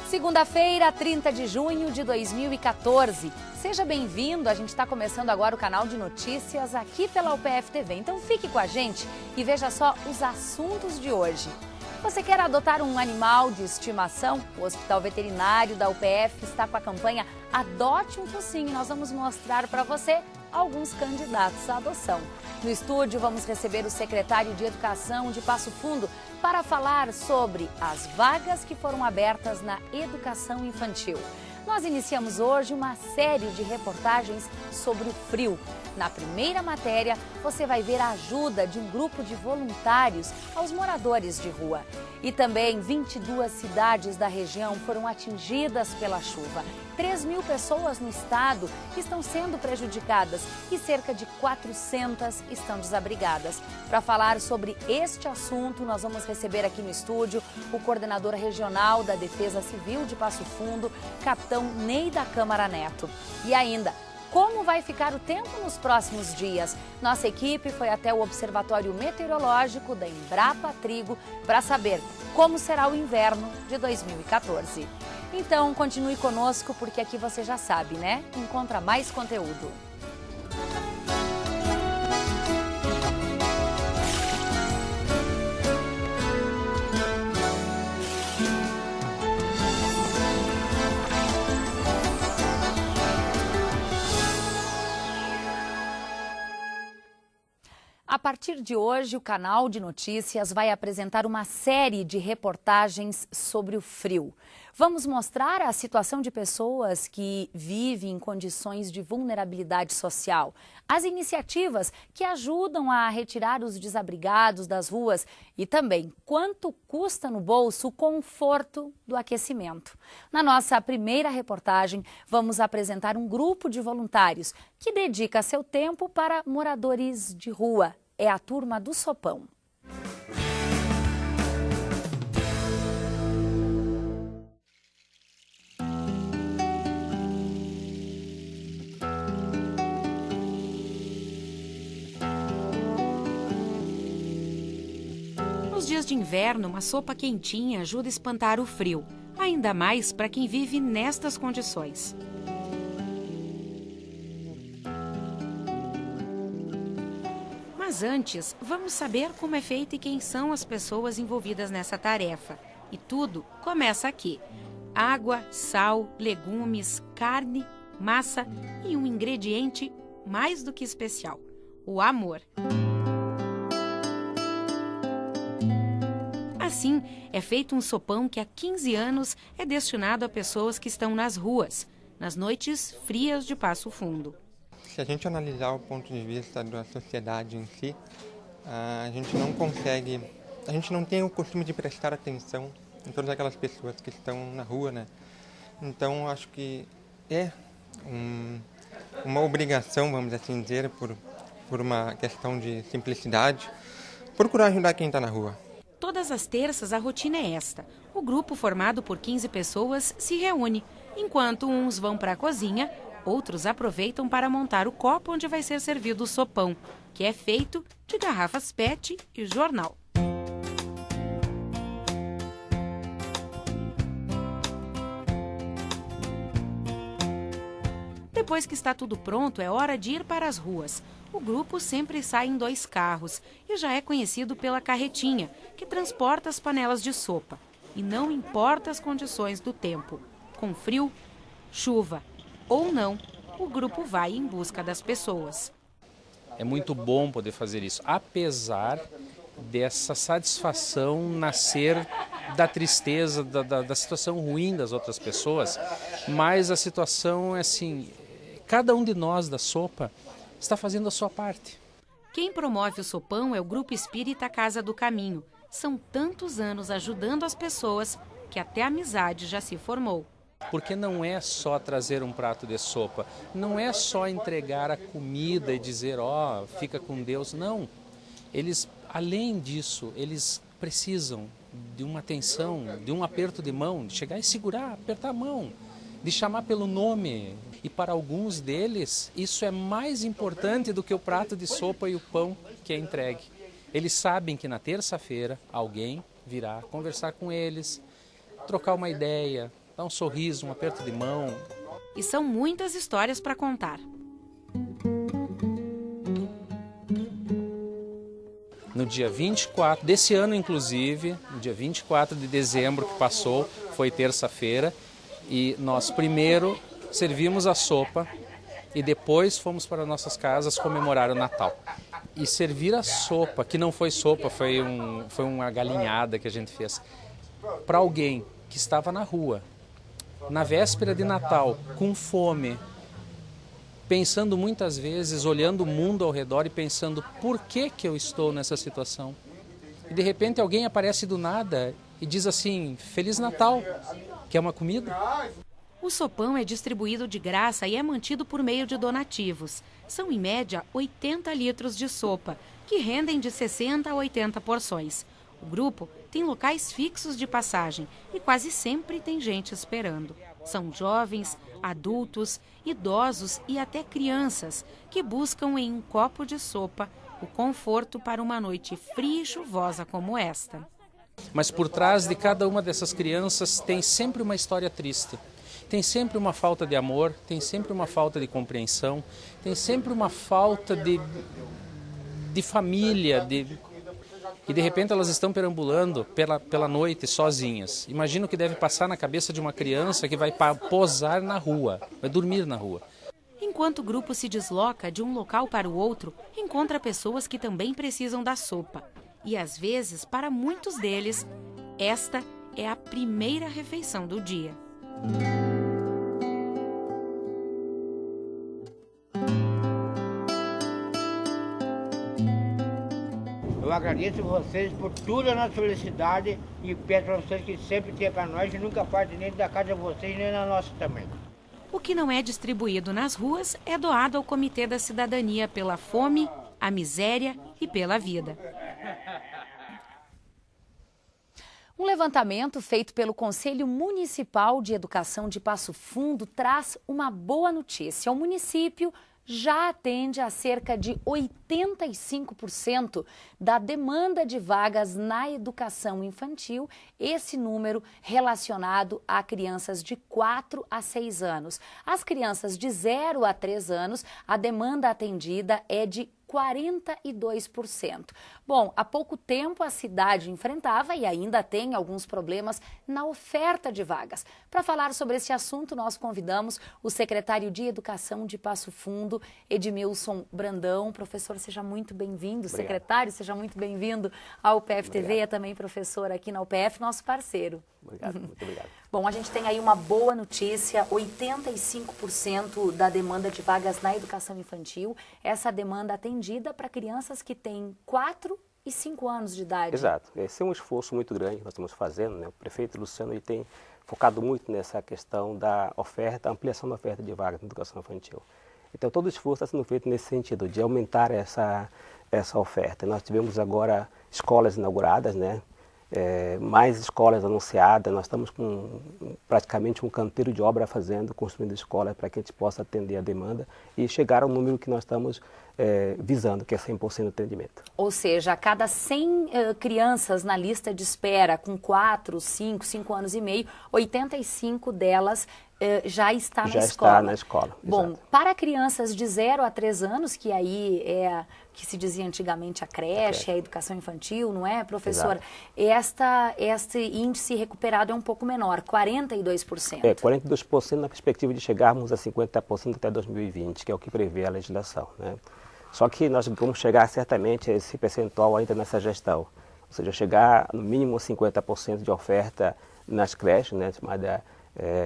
Segunda-feira, 30 de junho de 2014. Seja bem-vindo, a gente está começando agora o canal de notícias aqui pela UPF TV. Então fique com a gente e veja só os assuntos de hoje. Você quer adotar um animal de estimação? O Hospital Veterinário da UPF está com a campanha Adote um Focinho. Nós vamos mostrar para você alguns candidatos à adoção. No estúdio, vamos receber o secretário de Educação de Passo Fundo para falar sobre as vagas que foram abertas na educação infantil. Nós iniciamos hoje uma série de reportagens sobre o frio. Na primeira matéria, você vai ver a ajuda de um grupo de voluntários aos moradores de rua. E também 22 cidades da região foram atingidas pela chuva. 3.000 pessoas no estado estão sendo prejudicadas e cerca de 400 estão desabrigadas. Para falar sobre este assunto, nós vamos receber aqui no estúdio o coordenador regional da Defesa Civil de Passo Fundo, capitão Ney da Câmara Neto. E ainda, como vai ficar o tempo nos próximos dias? Nossa equipe foi até o Observatório Meteorológico da Embrapa Trigo para saber como será o inverno de 2014. Então, continue conosco porque aqui você já sabe, né? Encontra mais conteúdo. A partir de hoje, o canal de notícias vai apresentar uma série de reportagens sobre o frio. Vamos mostrar a situação de pessoas que vivem em condições de vulnerabilidade social, as iniciativas que ajudam a retirar os desabrigados das ruas e também quanto custa no bolso o conforto do aquecimento. Na nossa primeira reportagem, vamos apresentar um grupo de voluntários que dedica seu tempo para moradores de rua. É a turma do Sopão. Nos dias de inverno, uma sopa quentinha ajuda a espantar o frio, ainda mais para quem vive nestas condições. Mas antes, vamos saber como é feita e quem são as pessoas envolvidas nessa tarefa. E tudo começa aqui. Água, sal, legumes, carne, massa e um ingrediente mais do que especial: o amor. Assim, é feito um sopão que há 15 anos é destinado a pessoas que estão nas ruas, nas noites frias de Passo Fundo. Se a gente analisar o ponto de vista da sociedade em si, a gente não tem o costume de prestar atenção em todas aquelas pessoas que estão na rua, né? Então, acho que é uma obrigação, vamos assim dizer, por uma questão de simplicidade, procurar ajudar quem está na rua. Todas as terças a rotina é esta. O grupo, formado por 15 pessoas, se reúne. Enquanto uns vão para a cozinha, outros aproveitam para montar o copo onde vai ser servido o sopão, que é feito de garrafas PET e jornal. Depois que está tudo pronto, é hora de ir para as ruas. O grupo sempre sai em 2 carros e já é conhecido pela carretinha, que transporta as panelas de sopa. E não importa as condições do tempo, com frio, chuva ou não, o grupo vai em busca das pessoas. É muito bom poder fazer isso, apesar dessa satisfação nascer da tristeza, da situação ruim das outras pessoas, mas a situação é assim, cada um de nós da sopa está fazendo a sua parte. Quem promove o sopão é o Grupo Espírita Casa do Caminho. São tantos anos ajudando as pessoas que até a amizade já se formou. Porque não é só trazer um prato de sopa, não é só entregar a comida e dizer, fica com Deus. Não, eles, além disso, eles precisam de uma atenção, de um aperto de mão, de chegar e segurar, apertar a mão, de chamar pelo nome. E para alguns deles, isso é mais importante do que o prato de sopa e o pão que é entregue. Eles sabem que na terça-feira alguém virá conversar com eles, trocar uma ideia, dar um sorriso, um aperto de mão. E são muitas histórias para contar. No dia 24 desse ano, inclusive, no dia 24 de dezembro que passou, foi terça-feira, e nós primeiro servimos a sopa e depois fomos para nossas casas comemorar o Natal. E servir a sopa, que não foi sopa, foi uma galinhada que a gente fez, para alguém que estava na rua, na véspera de Natal, com fome, pensando muitas vezes, olhando o mundo ao redor e pensando por que eu estou nessa situação. E de repente alguém aparece do nada e diz assim, Feliz Natal, quer uma comida? O sopão é distribuído de graça e é mantido por meio de donativos. São, em média, 80 litros de sopa, que rendem de 60 a 80 porções. O grupo tem locais fixos de passagem e quase sempre tem gente esperando. São jovens, adultos, idosos e até crianças que buscam em um copo de sopa o conforto para uma noite fria e chuvosa como esta. Mas por trás de cada uma dessas crianças tem sempre uma história triste. Tem sempre uma falta de amor, tem sempre uma falta de compreensão, tem sempre uma falta de família, e de repente elas estão perambulando pela noite sozinhas. Imagina o que deve passar na cabeça de uma criança que vai posar na rua, vai dormir na rua. Enquanto o grupo se desloca de um local para o outro, encontra pessoas que também precisam da sopa. E às vezes, para muitos deles, esta é a primeira refeição do dia. Eu agradeço vocês por toda a nossa felicidade e peço para vocês que sempre tenham para nós e nunca parte nem da casa de vocês, nem na nossa também. O que não é distribuído nas ruas é doado ao Comitê da Cidadania pela Fome, a Miséria e pela Vida. Um levantamento feito pelo Conselho Municipal de Educação de Passo Fundo traz uma boa notícia. O município já atende a cerca de 85% da demanda de vagas na educação infantil, esse número relacionado a crianças de 4 a 6 anos. As crianças de 0 a 3 anos, a demanda atendida é de 42%. Bom, há pouco tempo a cidade enfrentava e ainda tem alguns problemas na oferta de vagas. Para falar sobre esse assunto, nós convidamos o secretário de Educação de Passo Fundo, Edmilson Brandão. Professor, seja muito bem-vindo. Secretário, seja muito bem-vindo ao UPF TV, é também professor aqui na UPF, nosso parceiro. Obrigado, muito obrigado. Bom, a gente tem aí uma boa notícia, 85% da demanda de vagas na educação infantil, essa demanda atendida para crianças que têm 4 e 5 anos de idade. Exato, esse é um esforço muito grande que nós estamos fazendo, né? O prefeito Luciano ele tem focado muito nessa questão da oferta, ampliação da oferta de vagas na educação infantil. Então todo o esforço está sendo feito nesse sentido, de aumentar essa oferta. Nós tivemos agora escolas inauguradas, né? Mais escolas anunciadas, nós estamos com praticamente um canteiro de obra construindo escolas para que a gente possa atender a demanda e chegar ao número que nós estamos visando, que é 100% de atendimento. Ou seja, a cada 100 crianças na lista de espera com 4, 5 anos e meio, 85 delas já está na escola. Já está na escola, Bom, exato. para crianças de 0 a 3 anos, que aí é que se dizia antigamente a creche, a educação infantil, não é, professora? Este índice recuperado é um pouco menor, 42%. 42% na perspectiva de chegarmos a 50% até 2020, que é o que prevê a legislação, né? Só que nós vamos chegar certamente a esse percentual ainda nessa gestão, ou seja, chegar no mínimo 50% de oferta nas creches, né, chamada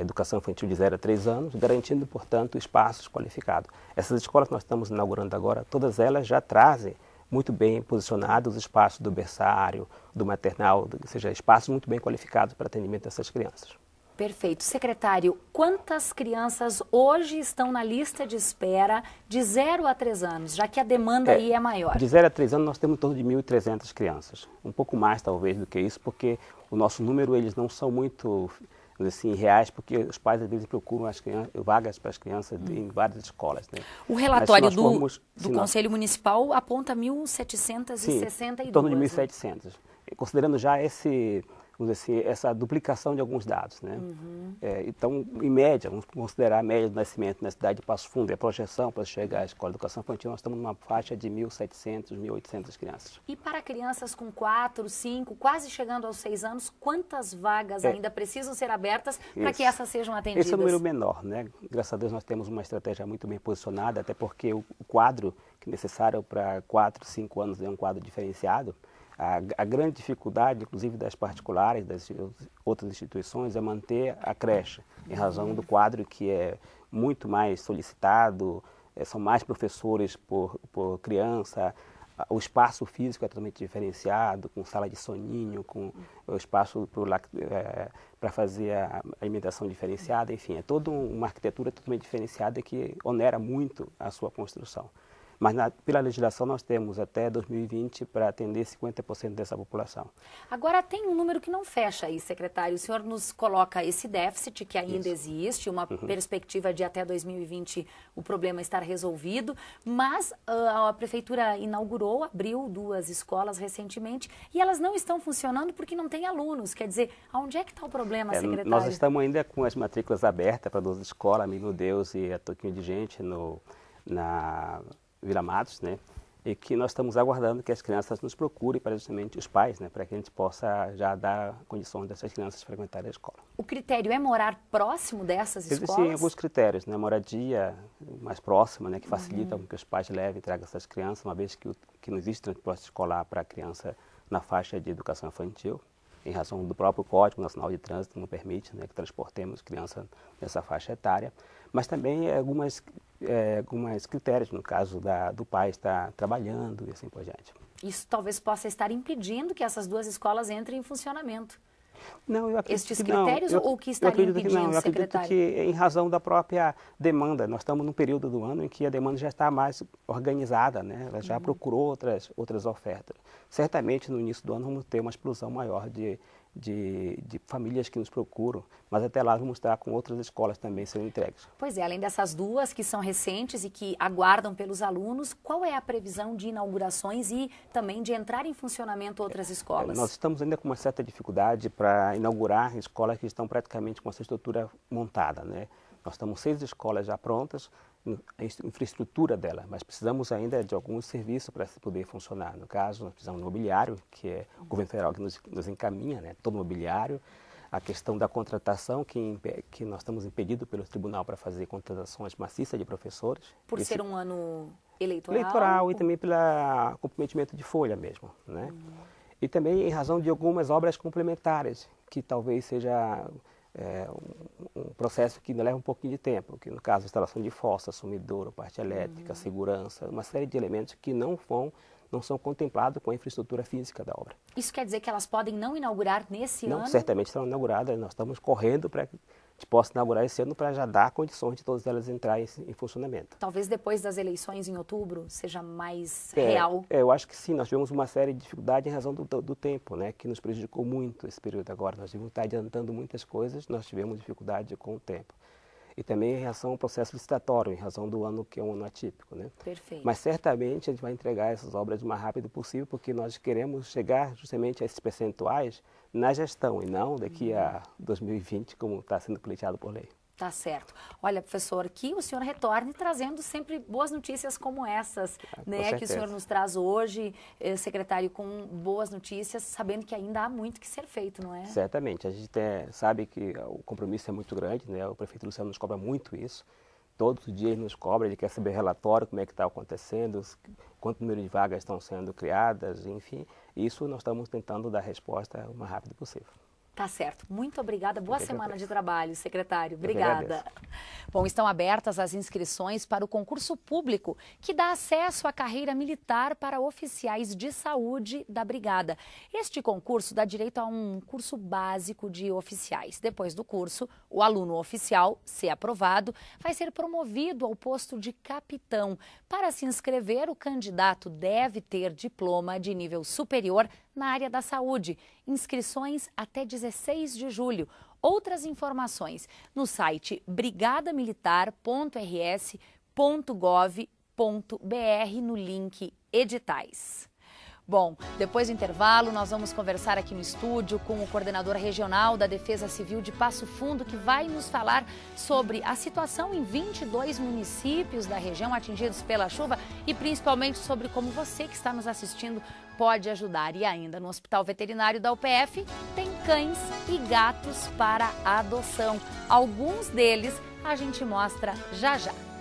educação infantil de 0 a 3 anos, garantindo, portanto, espaços qualificados. Essas escolas que nós estamos inaugurando agora, todas elas já trazem muito bem posicionados os espaços do berçário, do maternal, ou seja, espaços muito bem qualificados para atendimento dessas crianças. Perfeito. Secretário, quantas crianças hoje estão na lista de espera de 0 a 3 anos, já que a demanda aí é maior? De 0 a 3 anos nós temos em torno de 1.300 crianças. Um pouco mais talvez do que isso, porque o nosso número eles não são muito assim, reais, porque os pais às vezes procuram vagas para as crianças em várias escolas. Né? O relatório do nós, Conselho Municipal aponta 1.762. Em torno de 1.700, considerando já essa duplicação de alguns dados. Né? Então, em média, vamos considerar a média do nascimento na cidade de Passo Fundo, e a projeção para chegar à escola de educação infantil, nós estamos numa faixa de 1.700, 1.800 crianças. E para crianças com 4, 5, quase chegando aos 6 anos, quantas vagas ainda precisam ser abertas para que essas sejam atendidas? Esse é o número menor, né? Graças a Deus nós temos uma estratégia muito bem posicionada, até porque o quadro que é necessário para 4, 5 anos é um quadro diferenciado. A grande dificuldade, inclusive das particulares, das outras instituições, é manter a creche, em razão do quadro que é muito mais solicitado, são mais professores por criança, o espaço físico é totalmente diferenciado, com sala de soninho, com o espaço para fazer a alimentação diferenciada, enfim, é toda uma arquitetura totalmente diferenciada que onera muito a sua construção. Mas pela legislação nós temos até 2020 para atender 50% dessa população. Agora tem um número que não fecha aí, secretário. O senhor nos coloca esse déficit que ainda existe, uma perspectiva de até 2020 o problema estar resolvido, mas a prefeitura abriu 2 escolas recentemente e elas não estão funcionando porque não tem alunos. Quer dizer, aonde é que está o problema, secretário? Nós estamos ainda com as matrículas abertas para 12 escolas, Amigo Deus e a Toquinho de Gente na Vila Matos, né? E que nós estamos aguardando que as crianças nos procurem para justamente os pais, né? Para que a gente possa já dar condições dessas crianças frequentarem a escola. O critério é morar próximo dessas escolas? Existem alguns critérios, né? Moradia mais próxima, né? Que facilita com que os pais levem e tragam essas crianças, uma vez que não existe transporte escolar para a criança na faixa de educação infantil, em razão do próprio Código Nacional de Trânsito não permite, né, que transportemos criança nessa faixa etária, mas também alguns critérios, no caso do pai estar trabalhando e assim por diante. Isso talvez possa estar impedindo que essas 2 escolas entrem em funcionamento. Não, eu acredito Estes critérios ou que estariam impedindo, secretário? Eu acredito que em razão da própria demanda. Nós estamos num período do ano em que a demanda já está mais organizada, né? Ela já procurou outras ofertas. Certamente no início do ano vamos ter uma explosão maior de famílias que nos procuram, mas até lá vamos estar com outras escolas também sendo entregues. Pois é, além dessas 2 que são recentes e que aguardam pelos alunos, qual é a previsão de inaugurações e também de entrar em funcionamento outras escolas? Nós estamos ainda com uma certa dificuldade para inaugurar escolas que estão praticamente com essa estrutura montada, né? Nós estamos 6 escolas já prontas, a infraestrutura dela, mas precisamos ainda de alguns serviços para poder funcionar. No caso, nós precisamos do mobiliário, que é o governo federal que nos encaminha, né, todo o mobiliário. A questão da contratação, que nós estamos impedidos pelo tribunal para fazer contratações maciças de professores. Por ser um ano eleitoral? Eleitoral e também pelo comprometimento de folha mesmo, né? E também em razão de algumas obras complementares, que talvez seja um processo que leva um pouquinho de tempo, que no caso a instalação de fossa, sumidouro, parte elétrica, segurança, uma série de elementos que não são contemplados com a infraestrutura física da obra. Isso quer dizer que elas podem não inaugurar nesse ano? Não, certamente serão inauguradas, nós estamos correndo para que a gente possa inaugurar esse ano para já dar condições de todas elas entrarem em funcionamento. Talvez depois das eleições em outubro seja mais real? Eu acho que sim, nós tivemos uma série de dificuldades em razão do tempo, né, que nos prejudicou muito esse período agora. Nós tivemos que estar adiantando muitas coisas, nós tivemos dificuldade com o tempo. E também em relação ao processo licitatório, em razão do ano que é um ano atípico, né? Perfeito. Mas certamente a gente vai entregar essas obras o mais rápido possível, porque nós queremos chegar justamente a esses percentuais na gestão e não daqui a 2020, como está sendo pleiteado por lei. Tá certo. Olha, professor, que o senhor retorne trazendo sempre boas notícias como essas, né, que o senhor nos traz hoje, secretário, com boas notícias, sabendo que ainda há muito que ser feito, não é? Certamente. A gente sabe que o compromisso é muito grande, né? O prefeito Luciano nos cobra muito isso. Todos os dias ele nos cobra, ele quer saber relatório, como é que está acontecendo, quanto número de vagas estão sendo criadas, enfim. Isso nós estamos tentando dar resposta o mais rápido possível. Tá certo. Muito obrigada. Boa semana de trabalho, secretário. Obrigada. Bom, estão abertas as inscrições para o concurso público que dá acesso à carreira militar para oficiais de saúde da Brigada. Este concurso dá direito a um curso básico de oficiais. Depois do curso, o aluno oficial, se aprovado, vai ser promovido ao posto de capitão. Para se inscrever, o candidato deve ter diploma de nível superior na área da saúde. Inscrições até 16 de julho. outras informações no site brigadamilitar.rs.gov.br no link editais. Bom, depois do intervalo, nós vamos conversar aqui no estúdio com o coordenador regional da Defesa Civil de Passo Fundo, que vai nos falar sobre a situação em 22 municípios da região atingidos pela chuva e principalmente sobre como você que está nos assistindo pode ajudar. E ainda no Hospital Veterinário da UPF tem cães e gatos para adoção. Alguns deles a gente mostra já já.